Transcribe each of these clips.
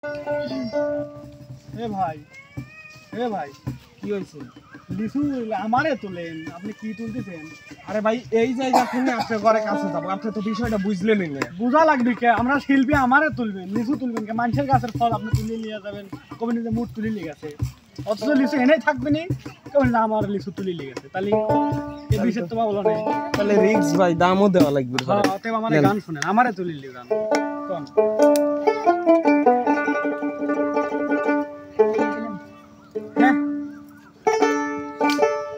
এ ভাই, এ ভাই, কি হয়েছে? লিচু আমারে তোলেন, আপনি কি তুলতেছেন? আরে ভাই এই জায়গা থেকে আপনার ঘরে কাছে যাবো, আপনি তো বিষয়টা বুঝলেনই না। বুঝা লাগবে কে? আমরা শিল্পী, আমারে তুলবেন, লিচু তুলবেন কে? মানুষের গাছের ফল আপনি তুলে নিয়ে যাবেন, কবে নিজে মুঠ তুলে নিয়ে গেছে, অথচ লিচু এনেই থাকবে নি, কবে না আমার লিচু তুলে নিয়ে গেছে, তাহলে এই বিষয় তো বলো না। তাহলে রিক্স ভাই, দামও দেওয়া লাগবে। হ্যাঁ, অতএব আমার গান শুনেন, আমারে তুলে নিয়ে গান কোন। হ্যাঁ,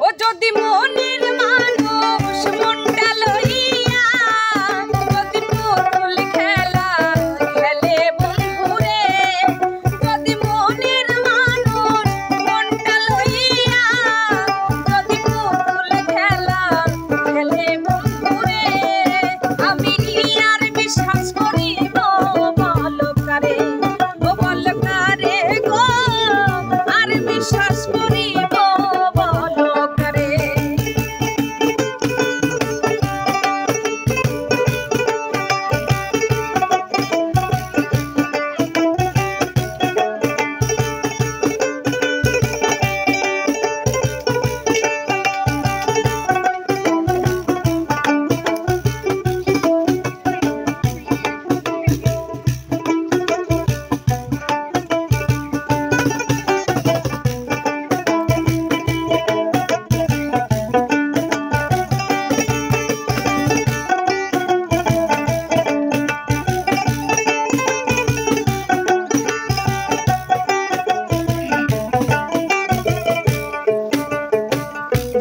ও যদি মনের মানুষ মনটা লইয়া যদি পুতুল খেলা খেলে বন্ধুরে, যদি মনের মানুষ মনটা লইয়া যদি পুতুল খেলা খেলে বন্ধুরে, আমি আর বিশ্বাস করিব বলকারে, ও বলকারে গো, আর বিশ্বাস করিব বলকারে।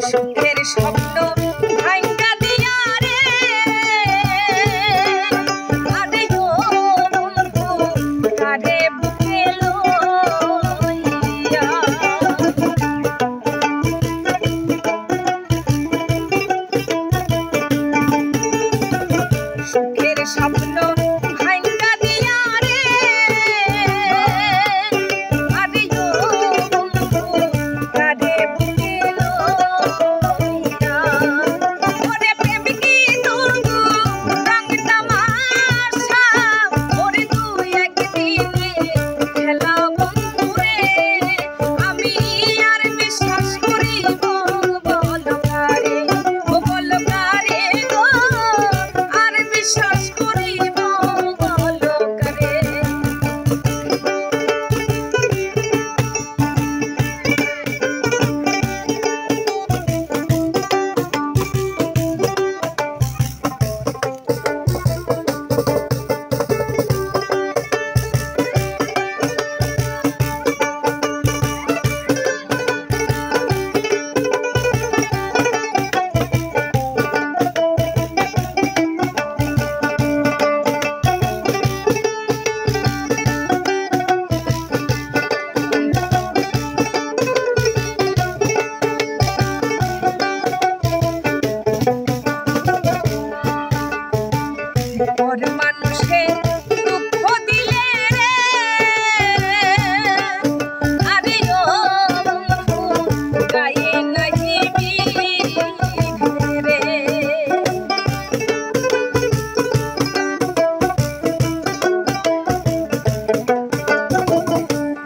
সুখের স্বপ্ন ভাঙ্গা দিয়া রে, আরে ও বন্ধু কারে বুকে লইয়া, সুখের স্বপ্ন ভাঙ্গা দিয়া রে, আরে ও বন্ধু কারে বুকে লইয়া, ওরে প্রেম কি তবু রং তামাশা, ওরে তুই একদিনে খেলা বন্ধুরে, আমি আর বিশ্বাস করিব বলকারে, ও বলকারে গো, আর বিশ্বাস করিব বলকারে। পর মানুষে দুঃখ দিলে রে, আরে ও বন্ধু গায়ে নাহি বিধে রে,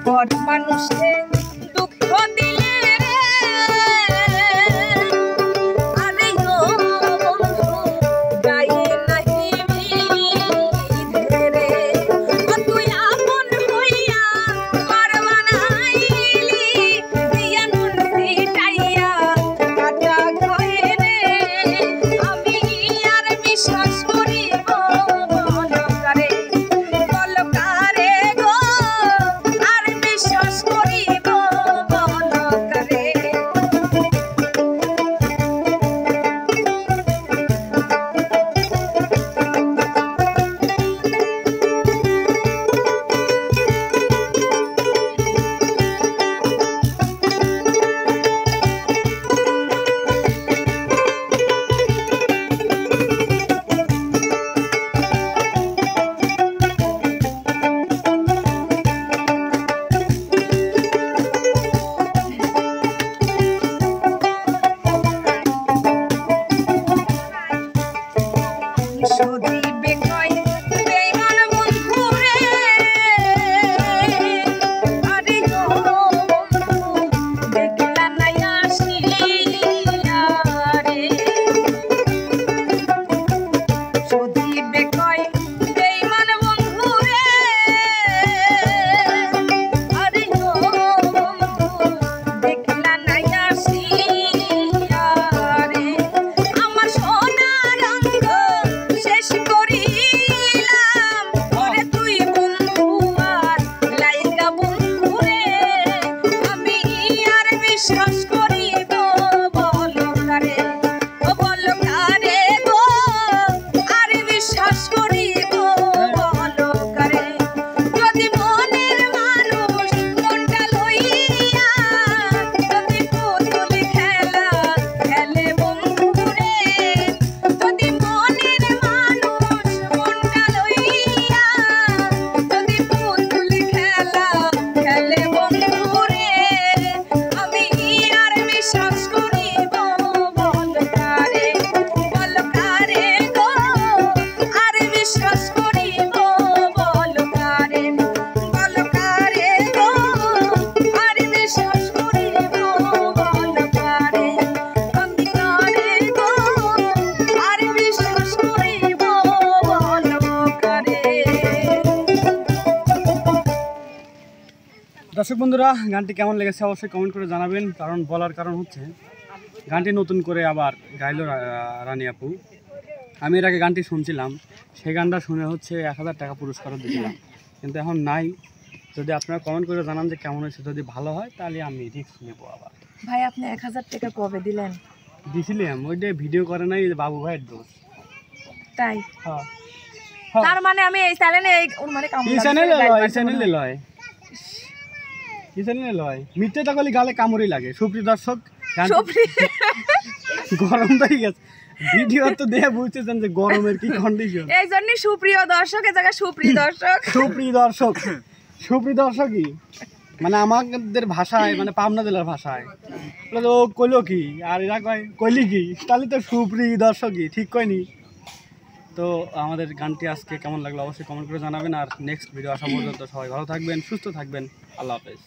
পর মানুষে দুঃখ দিলে রে, আরে ও বন্ধু গায়ে নাহি বিধে রে, ও তুই আপন হইয়া ঘর বানাইলি, দিয়া নুন ছিটাইয়া কাটা ঘরে রে, আমি আর বিশ্বাস করিব বলকারে, বলকারে গো, আর বিশ্বাস করিব দর্শক বন্ধুরা, গানটি কেমন লেগেছে অবশ্যই কমেন্ট করে জানাবেন। কারণ বলার কারণ হচ্ছে গানটি নতুন করে আবার গাইলো রানী আপু। আমি এর আগে গানটি শুনছিলাম, সেই গানটা শুনে হচ্ছে 1000 টাকা পুরস্কারও দিয়েছিলাম, কিন্তু এখন নাই। যদি আপনারা কমেন্ট করে জানান যে কেমন হয়েছে, যদি ভালো হয় তাহলে আমি রিস্ক নেবো আবার। ভাই আপনি 1000 টাকা কবে দিলেন? দিছিলাম, ওইটা ভিডিও করে নাই, বাবু ভাইয়ের দোষ। তাই হ্যাঁ, তার মানে আমি এই চ্যানেলে মানে এই চ্যানেলে লয় মিথ্যে তাকলি গালে কামড়ই লাগে। সুপ্রিয় দর্শক, গরম তো গেছে, ভিডিও তো দেখে বুঝতেছেন যে গরমের কি কন্ডিশন। এই জন্য সুপ্রিয় দর্শক, এ জায়গায় সুপ্রিয় দর্শক সুপ্রিয় দর্শকই মানে আমাদের ভাষায়, মানে পাবনা জেলার ভাষায় ও কইলো কি আর এরা কইলি কি, তাহলে তো সুপ্রিয় দর্শকই ঠিক কয়নি। তো আমাদের গানটি আজকে কেমন লাগলো অবশ্যই কমেন্ট করে জানাবেন। আর নেক্সট ভিডিও আসা পর্যন্ত সবাই ভালো থাকবেন, সুস্থ থাকবেন। আল্লাহ হাফেজ।